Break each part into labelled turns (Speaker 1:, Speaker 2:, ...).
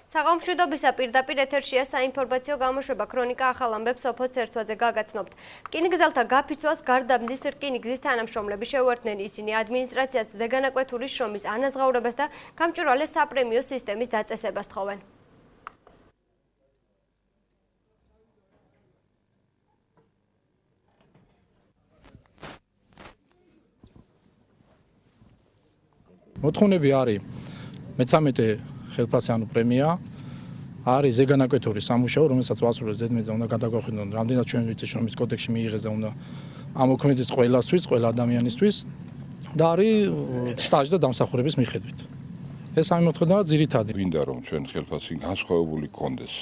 Speaker 1: საღამოშვიდობისა პირდაპირ ეთერშია საინფორმაციო გამოშვება ქრონიკა ახალ ამბებს სოფო ცერცვაძე გაგაცნობთ. რკინიგზელთა გაფიცვას გარდაბნის რკინიგზის თანამშრომლები შეუერთდნენ ისინი ადმინისტრაციას ზეგანაკვეთურის შრომის ანაზღაურებას და გამჭვირვალე საპრემიო სისტემის დაწესებას თხოვენ.
Speaker 2: მოთხოვნები არის მე-13 ხელფასიანო პრემია არის ზეგანაკვეთურის სამუშაო, რომელსაც ვასრულებს ზედმეტად უნდა გადაგვახვიდონ, რამდენად ჩვენ ვიცით შრომის კოდექსში მიიღეს და უნდა ამოქმედდეს ყველასთვის, ყველა ადამიანისთვის და არის სტაჟ და დამსახურების მიხედვით. ეს სამი მოთხოვნა ძირითადი.
Speaker 3: გვინდა რომ ჩვენ ხელფასი განსხვავებული გქონდეს.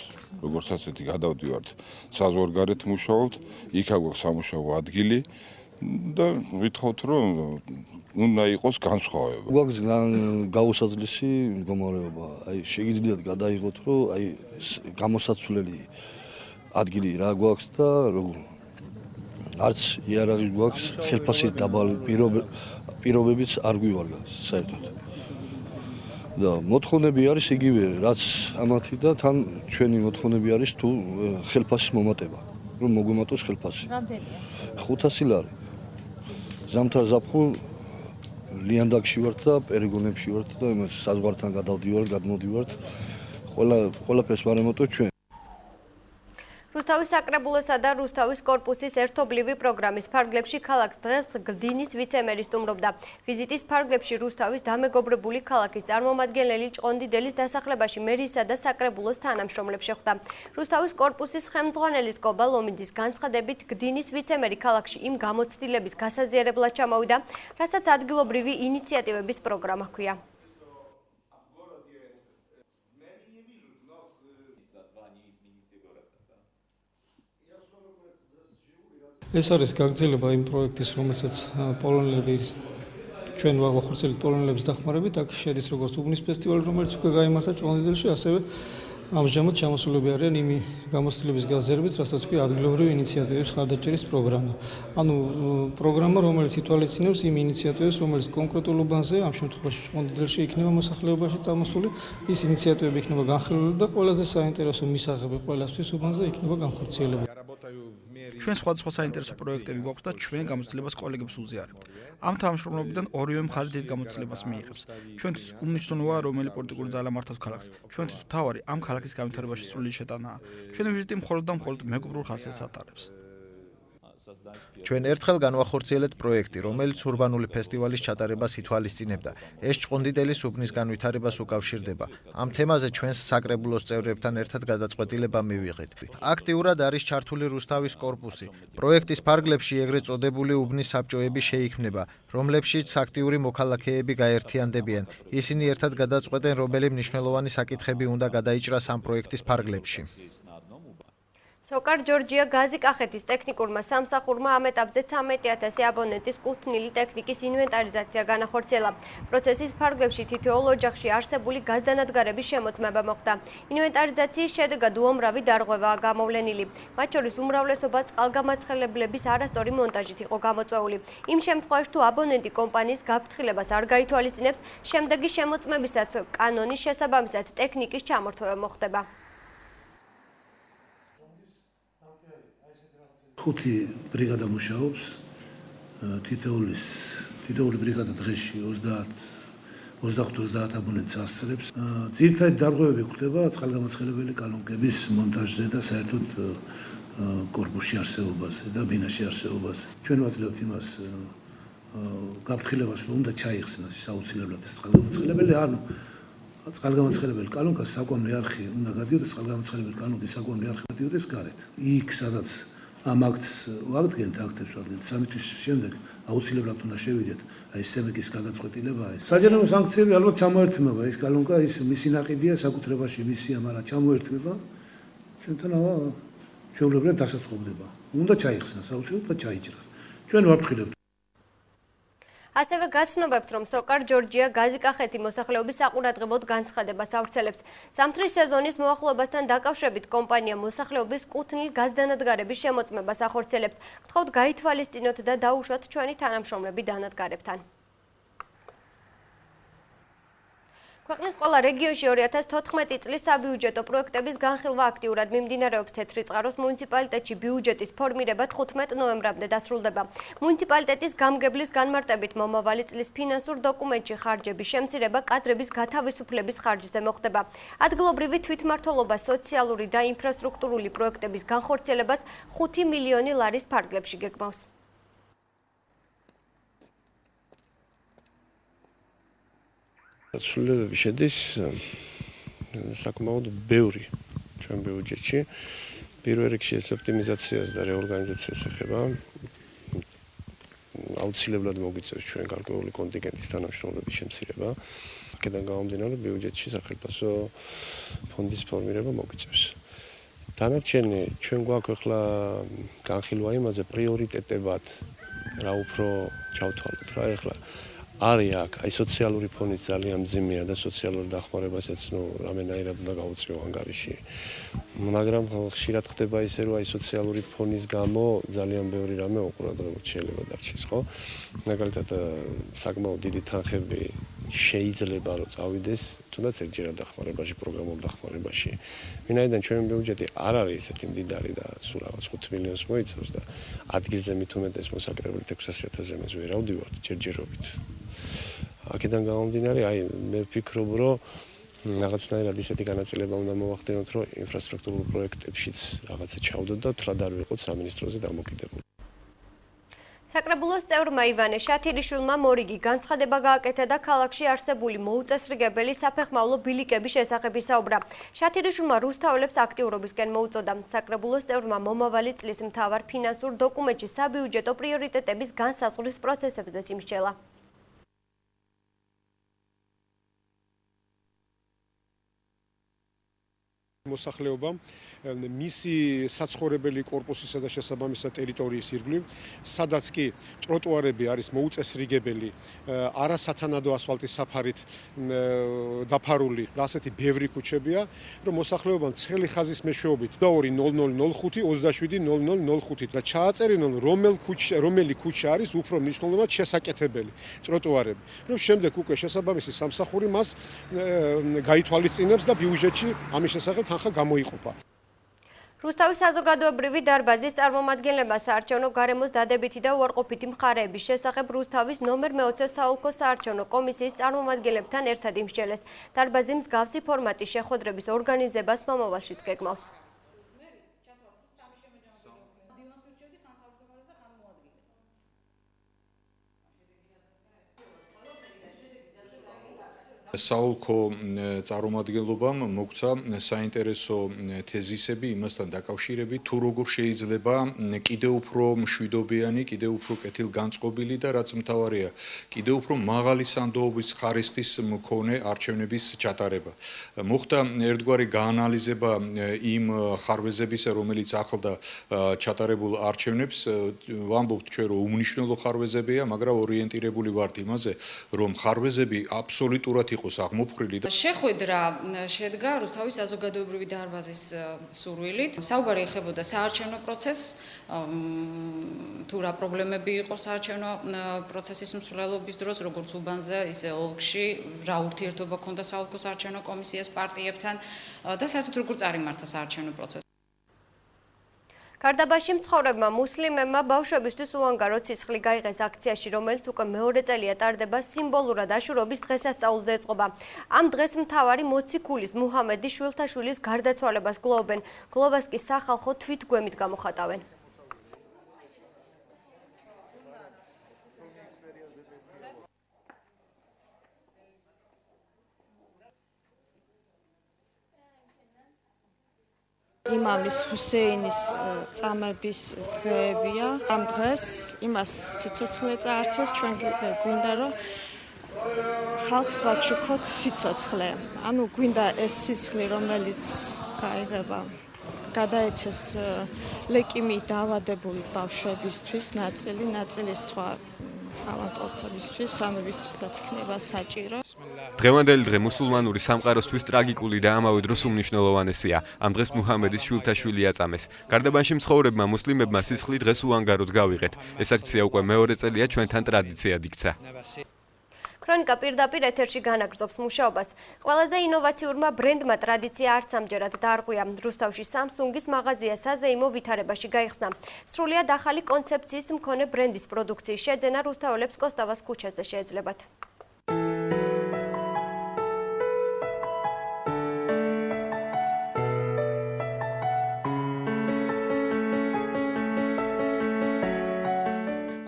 Speaker 3: როგორც ასეთი გადავდივართ საზღვარგარეთ მუშაობთ, იქ აგვაქვს სამუშაო ადგილი და ვითხოვთ რომ უნდა იყოს განსხვავება.
Speaker 4: გვაქვს გაუსაძლისი მდგომარეობა. აი შეგიძლიათ გადაიღოთ რომ აი გამოსაცვლელი ადგილი რა გვაქვს და არც იარაღი გვაქვს, ხელფასის დაბალი პირობებიც არ გვივარგა საერთოდ. და მოთხოვნები არის იგივე, რაც ამათი და თან ჩვენი მოთხოვნები არის თუ ხელფასის მომატება, რომ მოგვემატოს ხელფასი.
Speaker 5: რამდენია?
Speaker 4: 500 ლარი. ზამთარ ზაფხულ ლიანდაგში ვართ და პერეგონებში ვართ და საზღვართან გადავდივართ, გადმოდივართ. ყველაფერს ვარემოტოთ ჩვენ.
Speaker 1: რუსთავის საკრებულოსა და რუსთავის კორპუსის ერთობლივი პროგრამის ფარგლებში ქალაქს დღეს გლდინის ვიცემერი სტუმრობდა. ვიზიტის ფარგლებში რუსთავის დამეგობრებული ქალაქის წარმომადგენელი ჭყონდიდელის დასახლებაში მერისა და საკრებულოს თანამშრომლებს შეხვდა. რუსთავის კორპუსის ხელმძღვანელის კობა ლომიძის განცხადებით გლდინის ვიცემერი ქალაქში იმ გამოცდილების გასაზიარებლად ჩამოვიდა, რასაც ადგილობრივი ინიციატივების პროგრამა ჰქვია.
Speaker 6: ეს არის გაგრძელება იმ პროექტის, რომელსაც პოლონელები ჩვენ ვახორციელებთ პოლონელების დახმარებით, აქ შედის როგორც უბნის ფესტივალი, რომელიც უკვე გაიმართა ჭყონდიდელში, ასევე ამჟამად ჩამოსულები არიან იმ გამოცდილების გაზიარებით, რასაც ქვია ადგილობრივი ინიციატივების ხარდაჭერის პროგრამა. ანუ პროგრამა, რომელიც ითვალისწინებს იმ ინიციატივებს, რომელიც კონკრეტულ უბანზე, ამ შემთხვევაში ჭყონდიდელში იქნება მოსახლეობაში წამოსული, ის ინიციატივები იქნება განხილული და ყველაზე საინტერესო მისაღები ყველასთვის უბანზე იქნება განხორციელებული.
Speaker 7: ჩვენ სხვადასხვა საინტერესო პროექტები გვაქვს და ჩვენ გამოცდილებას კოლეგებს უზიარებთ. ამ თანამშრომლობიდან ორივე მხარე დიდ გამოცდილებას მიიღებს. ჩვენთვის უმნიშვნელოვანია რომელი პოლიტიკური ძალა მართავს ქალაქს. ჩვენთვის მთავარი ამ ქალაქის განვითარებაში სრული შეტანაა. ჩვენი ვიზიტი მხოლოდ და მხოლოდ მეგობრულ ხასიათს ატარებს.
Speaker 8: ჩვენ ერთხელ განვახორციელებთ პროექტი, რომელიც ურბანული ფესტივალის ჩატარებას ითვალისწინებდა. ეს ჭყონდიდელის უბნის განვითარებას უკავშირდება. ამ თემაზე ჩვენს საკრებულოს წევრებთან ერთად გადაწყვეტილება მივიღეთ. აქტიურად არის ჩართული რუსთავის კორპუსი. პროექტის ფარგლებში ეგრეთ წოდებული უბნის საბჭოები შეიქმნება, რომლებშიც აქტიური მოქალაქეები გაერთიანდებიან. ისინი ერთად გადაწყვეტენ, რომელი მნიშვნელოვანი საკითხები უნდა გადაიჭრას ამ პროექტის ფარგლებში.
Speaker 1: სოკარ ჯორჯია გაზიკახეთის ტექნიკურმა სამსახურმა ამ ეტაპზე 13,000 აბონენტის კუთვნილი ტექნიკის ინვენტარიზაცია განახორციელა. პროცესის ფარგლებში თითოეულ ოჯახში არსებული გაზდანადგარების შემოწმება მოხდა. ინვენტარიზაციის შედეგად უამრავი დარღვევაა გამოვლენილი. მათ შორის უმრავლესობა წყალგამაცხელებლების არასწორი მონტაჟით იყო გამოწვეული. იმ შემთხვევაში თუ აბონენტი კომპანიის გაფრთხილებას არ გაითვალისწინებს, შემდეგი შემოწმებისას კანონის შესაბამისად ტექნიკის ჩამორთმევა მოხდება.
Speaker 9: 5 ბრიგადა მუშაობს, თითოეული ბრიგადა დღეში 25-30 აბონენტს ასწრებს. ძირითადი დარღვევები გვხვდება წყალგამაცხელებელი კალონკების მონტაჟზე და საერთოდ კორპუსში არსებობაზე და ბინაში არსებობაზე. ჩვენ ვაძლევთ იმას გაფრთხილებას, რომ უნდა ჩაიხსნას საუცილებლად ეს წყალგამაცხელებელი, ანუ წყალგამაცხელებელი კალონკას საკვამლი არხი უნდა გადიოდეს, წყალგამაცხელებელი კალონკის საკვამლი არხი გადიოდეს გარეთ. იქ სადაც ამ აქტს ვადგენთ, აქტებს ვადგენთ, 3 თვის შემდეგ აუცილებლად უნდა შევიდეთ აი სემეკის გადაწყვეტილებაა. საჯარო სანქციები ალბათ ჩამოერთმება, ეს კალონკა ის მისი ნაყიდია, საკუთრებაში მისია, მაგრამ ჩამოერთმება, ჩვენთან ჩვეულებრივად დასაწყობდება. უნდა ჩაიხსნას, აუცილებლად ჩაიჭრას. ჩვენ ვაფრთხილებთ.
Speaker 1: ასევე გაცნობებთ, რომ სოკარ ჯორჯია გაზიკახეთი მოსახლეობის საყურადღებოდ განცხადებას ავრცელებს. ზამთრის სეზონის მოახლოებასთან დაკავშირებით კომპანია მოსახლეობის კუთვნილ გაზდანადგარების შემოწმებას ახორციელებს. გთხოვთ გაითვალისწინოთ და დაუშვათ ჩვენი თანამშრომლები დანადგარებთან. ქვეყნის ყველა რეგიონში 2014 წლის საბიუჯეტო პროექტების განხილვა აქტიურად მიმდინარეობს. თეთრი წყაროს მუნიციპალიტეტში ბიუჯეტის ფორმირება 15 ნოემბრამდე დასრულდება. მუნიციპალიტეტის გამგებლის განმარტებით მომავალი წლის ფინანსურ დოკუმენტში ხარჯების შემცირება კადრების გათავისუფლების ხარჯზე მოხდება. ადგილობრივი თვითმმართველობა სოციალური და ინფრასტრუქტურული პროექტების განხორციელებას 5 მილიონი ლარის ფარგლებში გეგმავს.
Speaker 5: ცვლილებები შედის საკმაოდ ბევრი ჩვენ ბიუჯეტში. პირველ რიგში ეს ოპტიმიზაციას და რეორგანიზაციას ეხება. აუცილებლად მოგვიწევს ჩვენ გარკვეული კონტინგენტის თანამშრომლობის შემცირება. აქედან გამომდინარე ბიუჯეტში სახელმწიფო ფონდის ფორმირება მოგვიწევს. დანარჩენი ჩვენ გვაქვს ახლა განხილვა იმაზე პრიორიტეტებად რა უფრო ჩავთვალოთ რა ახლა არის აქ აი სოციალური ფონიც ძალიან მძიმეა და სოციალურ დახმარებასაც რამენაირად უნდა გავუწიო ანგარიში. მაგრამ ხშირად ხდება ისე რომ აი სოციალური ფონის გამო ძალიან ბევრი რამე უყურადღებოდ შეიძლება დარჩეს, ხო? მაგალითად საკმაოდ დიდი თანხები შეიძლება რომ წავიდეს თუნდაც ერთჯერად დახმარებაში, პროგრამულ დახმარებაში. ვინაიდან ჩვენი ბიუჯეტი არ არის ესეთი მდიდარი და სულ რაღაც 5 მილიონს მოიცავს და ადგილზე მით უმეტეს მოსაკრებულით 600,000-ზე მეც ვერ ავდივართ ჯერჯერობით. აქედან გამომდინარე, აი მე ვფიქრობ, რომ რაღაცნაირად ისეთი განაწილება უნდა მოვახდინოთ, რომ ინფრასტრუქტურულ პროექტებშიც რაღაცა ჩავდოთ და თლად არ ვიყოთ სამინისტროზე დამოკიდებული.
Speaker 1: საკრებულოს წევრმა ივანე შათირიშვილმა მორიგი განცხადება გააკეთა და ქალაქში არსებული მოუწესრიგებელი საფეხმავლო ბილიკების შესახებ ისაუბრა. შათირიშვილმა რუსთაველებს აქტიურობისკენ მოუწოდა. საკრებულოს წევრმა მომავალი წლის მთავარ ფინანსურ დოკუმენტში საბიუჯეტო პრიორიტეტების განსაზღვრის პროცესებზეც იმსჯელა.
Speaker 10: მოსახლეობამ მისი საცხოვრებელი კორპუსისა და შესაბამისად ტერიტორიის ირგვლივ, სადაც კი ტროტუარები არის მოუწესრიგებელი, არასათანადო ასფალტის საფარით დაფარული და ასეთი ბევრი ქუჩებია, რომ მოსახლეობამ ცხელი ხაზის მეშვეობით 22:0005 27:0005 და ჩააწერიონ რომელი ქუჩა არის უფრო მნიშვნელოვნად შესაკეთებელი ტროტუარები, რომ შემდეგ უკვე შესაბამისი სამსახური მას გაითვალისწინებს და ბიუჯეტში ამის შესახებ ხა გამოიყოფა.
Speaker 1: რუსთავის საზოგადოებრივი დარბაზის წარმომადგენლებმა საარჩევნო გარემოს დადებითი და უარყოფითი მხარეების შესახებ რუსთავის ნომერ მე-20 საოლქო საარჩევნო კომისიის წარმომადგენლებთან ერთად იმსჯელეს. დარბაზი მსგავსი ფორმატის შეხვედრების ორგანიზებას მომავალშიც გეგმავს.
Speaker 11: საოლქო წარმომადგენლობამ მოგცა საინტერესო თეზისები იმასთან დაკავშირებით, თუ როგორ შეიძლება კიდევ უფრო მშვიდობიანი, კიდევ უფრო კეთილგანწყობილი და რაც მთავარია, კიდევ უფრო მაღალი სანდოობის ხარისხის მქონე არჩევნების ჩატარება. მოხდა ერთგვარი გაანალიზება იმ ხარვეზებისა, რომელიც ახლდა ჩატარებულ არჩევნებს, ვამბობთ ჩვენ რომ უმნიშვნელო ხარვეზებია, მაგრამ ორიენტირებული ვართ იმაზე, რომ ხარვეზები აბსოლუტურად აღმოფხრილი და
Speaker 12: შეხვედრა შედგა რუსთავის საზოგადოებრივი დარბაზის სურვილით. საუბარი ეხებოდა საარჩევნო პროცესს, თუ რა პრობლემები იყო საარჩევნო პროცესის მსვლელობის დროს, როგორც უბანზე, ისე ოლქში, რა ურთიერთობა ჰქონდა საოლქო საარჩევნო კომისიას პარტიებთან და საერთოდ როგორ წარიმართა საარჩევნო პროცესი. გარდაბაში მცხოვრებმა მუსლიმებმა ბავშვებისთვის უანგარო ცისხლი გაიღეს აქციაში, რომელიც უკვე მეორე წელია ტარდება სიმბოლურად აშურობის დღესასწაულზე ეწყობა. ამ დღეს მთავარი მოციქულის მუჰამედის შვილთაშვილის გარდაცვალებას გლოვობენ. გლოვას კი სახალხო თვითგვემით გამოხატავენ.
Speaker 13: იმამის ჰუსეინის წამების დღეებია. ამ დღეს იმას სიცოცხლე წაართვეს, ჩვენ გვინდა რომ ხალხს ვაჩუქოთ სიცოცხლე. ანუ გვინდა ეს სისხლი, რომელიც გაიღება, გადაეცეს ლეკიმიით დაავადებული ბავშვებისთვის, ნაწილი სხვა ავადმყოფებისთვის, სამებისთვისაც იქნება საჭირო.
Speaker 14: დღევანდელი დღე მუსულმანური სამყაროსთვის ტრაგიკული და ამავე დროს უმნიშვნელოვანესია. ამ დღეს მუჰამედის შვილთაშვილი აწამეს. გარდაბანში მცხოვრებმა მუსლიმებმა სისხლი დღეს უანგაროდ გავიღეთ. ეს აქცია უკვე მეორე წელია ჩვენთან ტრადიციად იქცა.
Speaker 1: ქრონიკა პირდაპირ ეთერში განაგრძობს მუშაობას. ყველაზე ინოვაციურმა ბრენდმა ტრადიცია არც ამჯერად დაარღვია. რუსთავში Samsung-ის მაღაზია საზეიმო ვითარებაში გაიხსნა. სრულიად ახალი კონცეფციის მქონე ბრენდის პროდუქციის შეძენა რუსთაველებს კოსტავას ქუჩაზე შეეძლებათ.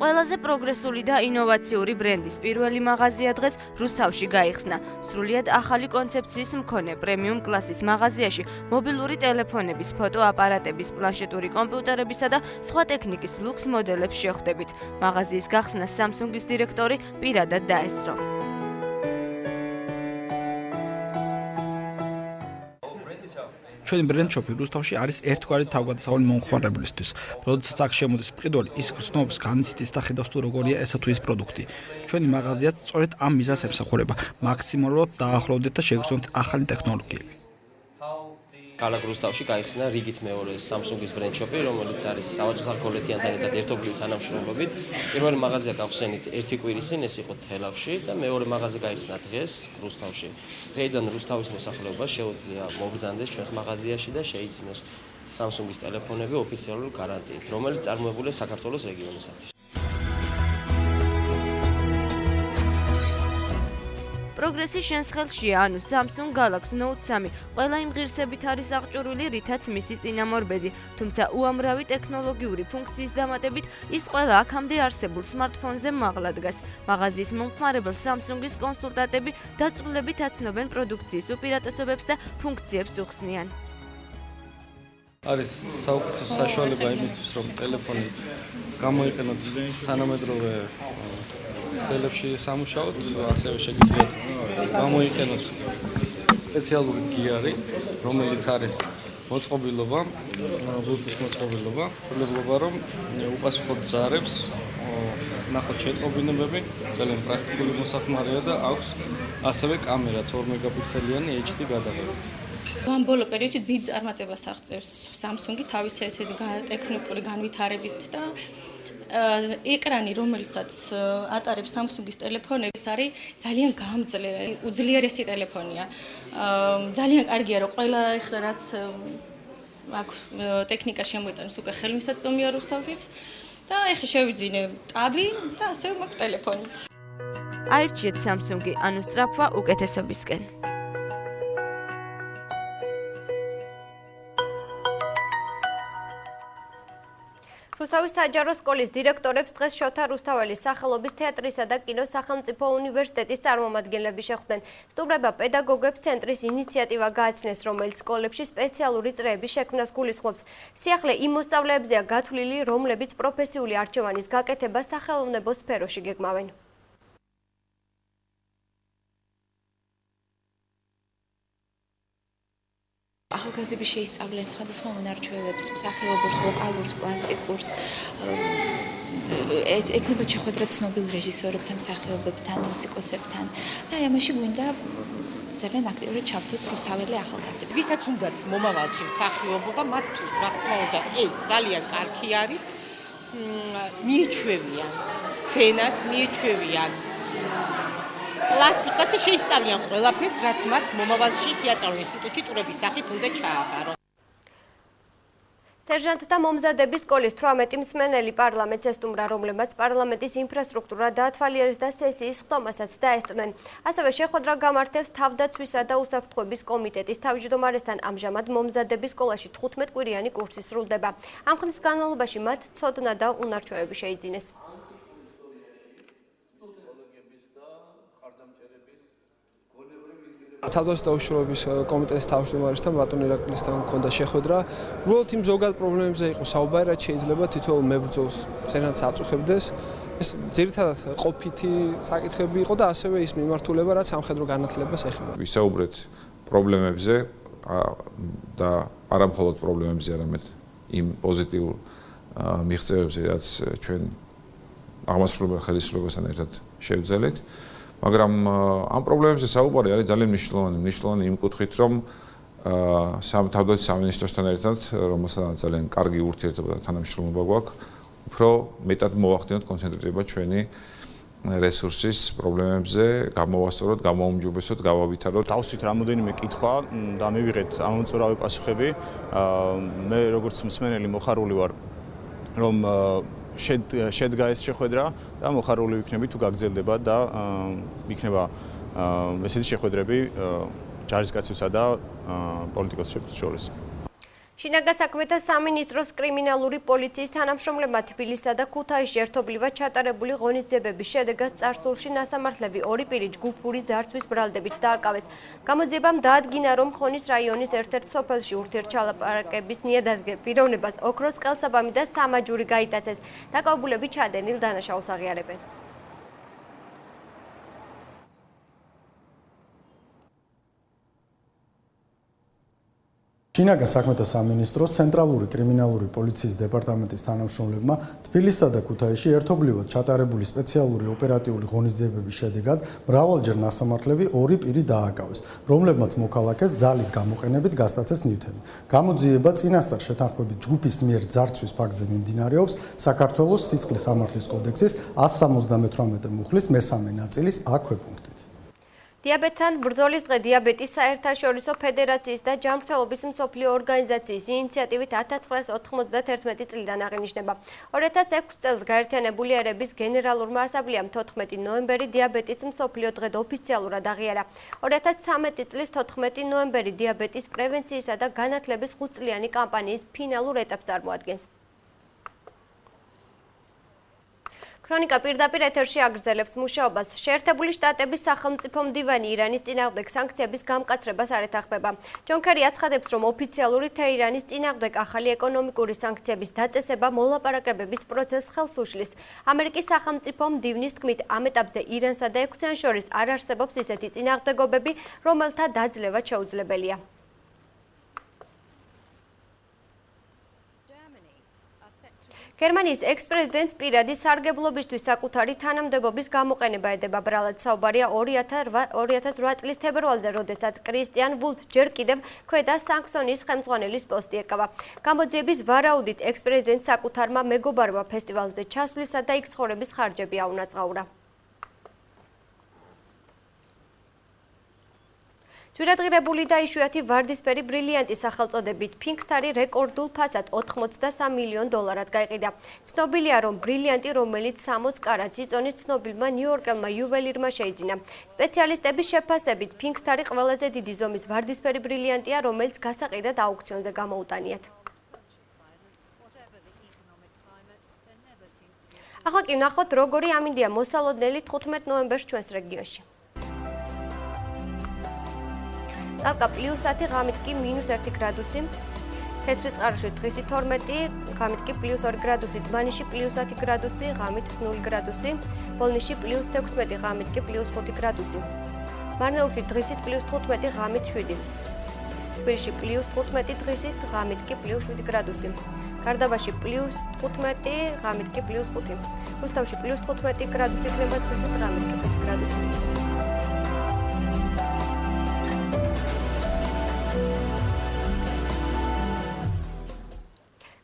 Speaker 15: ყველაზე პროგრესული და ინოვაციური ბრენდის პირველი მაღაზია დღეს რუსთავში გაიხსნა. სრულიად ახალი კონცეფციის მქონე პრემიუმ კლასის მაღაზიაში მობილური ტელეფონების, ფოტოაპარატების, პლანშეტური კომპიუტერებისა და სხვა ტექნიკის ლუქს მოდელებს შეხვდებით. მაღაზიის გახსნას Samsung-ის დირექტორი პირადად დაესწრო.
Speaker 7: ჩვენი ბრენდ შოპი რუსთავში არის ერთგვარი თავგადასავალი მომხმარებლისთვის. როდესაც აქ შემოდის მყიდველი, ის გრძნობს, განიცდის და ხედავს თუ როგორია ესა თუ ის პროდუქტი. ჩვენი მაღაზიაც სწორედ ამ მიზანს ემსახურება. მაქსიმალურად დაახლოვდეთ და შეგრძნოთ ახალი ტექნოლოგიები.
Speaker 16: ქალაქ რუსთავში გაიხსნა რიგით მეორე Samsung-ის ბრენდ შოპი, რომელიც არის სავაჭრო კოლექტივთან ერთად ერთობლივ თანამშრომლობით. პირველი მაღაზია გავხსენით ერთი კვირის წინ, ეს იყო თელავში და მეორე მაღაზია გაიხსნა დღეს რუსთავში. დღეიდან რუსთავის მოსახლეობა შეუძლია მობრძანდეს ჩვენს მაღაზიაში და შეიძინოს Samsung-ის ტელეფონები ოფიციალური გარანტიით, რომელიც წარმოებულია საქართველოს რეგიონისათვის.
Speaker 15: პროგრესი შენს ხელშია, ანუ Samsung Galaxy Note 3 ყველა იმ ღირსებით არის აღჭურვილი, რითაც მისი წინამორბედი, თუმცა უამრავი ტექნოლოგიური ფუნქციის დამატებით ის ყველა აქამდე არსებულ smartphone-ზე მაღლა დგას. მაღაზიის მომხმარებელს Samsung-ის კონსულტანტები დაწვრილებით აცნობენ პროდუქციის უპირატესობებს და ფუნქციებს უხსნიან.
Speaker 17: არის საუკეთესო საშუალება იმისთვის, რომ ტელეფონი გამოიყენოთ თანამედროვე ქსელებში სამუშაოდ, ასევე შეგიძლიათ გამოიყენოთ სპეციალური გიარი, რომელიც არის მოწყობილობა, Bluetooth მოწყობილობა, რომ უპასუხოთ ზარებს, ნახოთ შეტყობინებები, ძალიან პრაქტიკული მოსახმარია და აქვს ასევე კამერა 2 მეგაპიქსელიანი HD გადაღებით.
Speaker 18: ამ ბოლო პერიოდში დიდ წარმატებას აღწევს Samsung-ი თავისი ესეთი ტექნიკური განვითარებით და ეკრანი, რომელსაც ატარებს Samsung-ის ტელეფონები, არის ძალიან გამძლე, უძლიერესი ტელეფონია. ძალიან კარგია, რომ ყველა ეხლა რაც აქ ტექნიკა შემოიტანეს უკვე ხელმისაწვდომია რუსთავშიც და ეხლა შევიძინე ტაბი და ასევე მაქვს ტელეფონიც.
Speaker 15: აირჩიეთ Samsung-ი, ანუ სწრაფვა უკეთესობისკენ.
Speaker 1: რუსთავის საჯარო სკოლის დირექტორებს დღეს შოთა რუსთაველის სახელობის თეატრისა და კინოს სახელმწიფო უნივერსიტეტის წარმომადგენლები შეხვდნენ. სტუმრება პედაგოგებს ცენტრის ინიციატივა გააცნეს, რომელიც სკოლებში სპეციალური წრეების შექმნას გულისხმობს. სიახლე იმ მოსწავლეებზეა გათვლილი, რომლებიც პროფესიული არჩევანის გაკეთებას სახელოვნებო სფეროში გეგმავენ.
Speaker 19: ახალგაზრდები შეისწავლენ სხვადასხვა უნარჩვევებს, მსახიობურს, ვოკალურს, პლასტიკურს, ეკნებათ შეხვედრა ცნობილ რეჟისორებთან, მსახიობებთან, მუსიკოსებთან და ამაში გვინდა ძალიან აქტიურად ჩავთოთ რუსთაველი ახალგაზრდები.
Speaker 20: ვისაც უნდათ მომავალში მსახიობობა, მათთვის რა თქმა უნდა ეს ძალიან კარგი არის. მიეჩვევიან სცენას, მიეჩვევიან პლასტიკას და შეისწავლიან ყველაფერს, რაც მათ მომავალში თეატრალურ ინსტიტუტში ტურების სახით უნდა ჩააბარონ.
Speaker 1: სერჟანტთა მომზადების სკოლის 18 მსმენელი პარლამენტს ესტუმრა, რომლებმაც პარლამენტის ინფრასტრუქტურა დაათვალიერეს და სესიის ხდომასაც დაესწრნენ. ასევე შეხვედრა გამართეს თავდაცვისა და უსაფრთხოების კომიტეტის თავმჯდომარესთან. ამჟამად მომზადების სკოლაში 15 კვირიანი კურსი სრულდება. ამ ხნის განმავლობაში მათ ცოდნა და უნარჩვევები შეიძინეს.
Speaker 21: თავდაცვის და უშუალოების კომიტეტის თავმჯდომარესთან ბატონ ირაკლისთან მქონდა შეხვედრა. უბრალოდ იმ ზოგად პრობლემებზე იყო საუბარი, რაც შეიძლება თითოეულ მებრძოლს სერჟანტს აწუხებდეს. ეს ძირითადად ყოფითი საკითხები იყო და ასევე ის მიმართულება, რაც სამხედრო განათლებას ეხება.
Speaker 22: ვისაუბრეთ პრობლემებზე და არა მხოლოდ პრობლემებზე, არამედ იმ პოზიტიურ მიღწევებზე, რაც ჩვენ აღმასრულებელ ხელისუფლებასთან ერთად შევძელეთ. მაგრამ ამ პრობლემებზე საუბარი არის ძალიან მნიშვნელოვანი იმ კუთხით, რომ თავდაცვის სამინისტროსთან ერთად, რომელსაც ძალიან კარგი ურთიერთობა და თანამშრომლობა გვაქვს, უფრო მეტად მოვახდინოთ კონცენტრირება ჩვენი რესურსის პრობლემებზე გამოვასწოროთ, გამოვუმჯობესოთ, გავავითაროთ.
Speaker 2: დავსვით რამოდენიმე კითხვა და მივიღეთ ამომწურავი პასუხები. მე როგორც მსმენელი მოხარული ვარ, რომ შედგა ეს შეხვედრა და მოხარული ვიქნები თუ გაგრძელდება და იქნება ესეთი შეხვედრები ჯარისკაცებსა და პოლიტიკოსებს შორის.
Speaker 1: შინაგან საქმეთა სამინისტროს კრიმინალური პოლიციის თანამშრომლებმა თბილისსა და ქუთაისში ერთობლივად ჩატარებული ღონისძიებების შედეგად წარსულში ნასამართლები ორი პირი ჯგუფური ძარცვის ბრალდებით დააკავეს. გამოძიებამ დაადგინა, რომ ხონის რაიონის ერთ-ერთ სოფელში ურთიერთჩალაპარაკების ნიადაგზე პიროვნებას ოქროს ყელსაბამი და სამაჯური გაიტაცეს. დაკავებულები ჩადენილ დანაშაულს აღიარებენ.
Speaker 3: შინაგან საქმეთა სამინისტროს ცენტრალური კრიმინალური პოლიციის დეპარტამენტის თანამშრომლებმა თბილისსა და ქუთაისში ერთობლივად ჩატარებული სპეციალური ოპერატიული ღონისძიებების შედეგად მრავალჯერ ნასამართლები ორი პირი დააკავეს, რომლებმაც მოქალაქეს ზალის გამოყენებით გასტაცეს ნივთები. გამოძიება წინასწარ შეთანხმებით ჯგუფის მიერ ძარცვის ფაქტზე მიმდინარეობს საქართველოს სისხლის სამართლის კოდექსის 178 მუხლის მესამე ნაწილის A ქვეპუნქტით. დიაბეტთან ბრძოლის დღე დიაბეტის საერთაშორისო ფედერაციის და ჯანმრთელობის მსოფლიო ორგანიზაციის ინიციატივით 1991 წლიდან აღინიშნება. 2006 წელს გაერთიანებული ერების გენერალურმა ასამბლეამ 14 ნოემბერი დიაბეტის მსოფლიო დღედ ოფიციალურად აღიარა. 2013 წლის 14 ნოემბერი დიაბეტის პრევენციისა და განათლების 5-წლიანი კამპანიის ფინალურ ეტაპს წარმოადგენს. ქრონიკა პირდაპირ ეთერში აგრძელებს მუშაობას. შეერთებული შტატების სახელმწიფო მდივანი ირანის წინააღმდეგ სანქციების გამკაცრებას არ ეთანხმება. ჯონ კერი აცხადებს, რომ ოფიციალური თეირანის წინააღმდეგ ახალი ეკონომიკური სანქციების დაწესება მოლაპარაკებების პროცესს ხელს უშლის. ამერიკის სახელმწიფო მდივნის თქმით, ამ ეტაპზე ირანსა და ექვსიან შორის არ არსებობს ისეთი წინააღმდეგობები, რომელთა დაძლევა შეუძლებელია. გერმანიის ექს-პრეზიდენტს პირადი სარგებლობისთვის საკუთარი თანამდებობის გამოყენება ედება. ბრალად საუბარია 2008 წლის თებერვალზე, როდესაც კრისტიან ვულფს ჯერ კიდევ ქვედა საქსონიის ხელმძღვანელის პოსტი ეკავა. გამოძიების ვარაუდით ექს-პრეზიდენტს საკუთარმა მეგობარმა ფესტივალზე ჩასვლისა და იქ ცხოვრების ხარჯები აუნაწღაურა. ძვირადღირებული და იშვიათი ვარდისფერი ბრილიანტის სახელწოდებით ფინკსტარი რეკორდულ ფასად $83 მილიონ გაიყიდა. ცნობილია, რომ ბრილიანტი, რომელიც 60 კარატს იწონის, ცნობილმა ნიუ-იორკელმა იუველირმა შეიძინა. სპეციალისტების შეფასებით, ფინკსტარი ყველაზე დიდი ზომის ვარდისფერი ბრილიანტია, რომელიც გასაყიდად აუქციონზე გამოუტანიათ. ახლა კი ვნახოთ, როგორი ამინდია მოსალოდნელი 15 ნოემბერს ჩვენს რეგიონში. წალკა +10, ღამით კი -1 გრადუსი, თეთრი წყაროში დღისი 12, ღამით კი +2 გრადუსი, დმანიში +10 გრადუსი, ღამით 0 გრადუსი, ბოლნიში +16, ღამით კი +5 გრადუსი, მარნეულში დღისით +15, ღამით 7, თბილისში +15 დღისით, ღამით კი +7 გრადუსი, გარდაბაში +15, ღამით კი +5, რუსთავში +15 გრადუსი იქნება დღისით, ღამით კი 5 გრადუსი.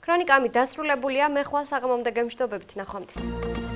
Speaker 3: ქრონიკა ამით დასრულებულია. მე ხვალ საღამომდე გემშვიდობებით, ნახვამდის.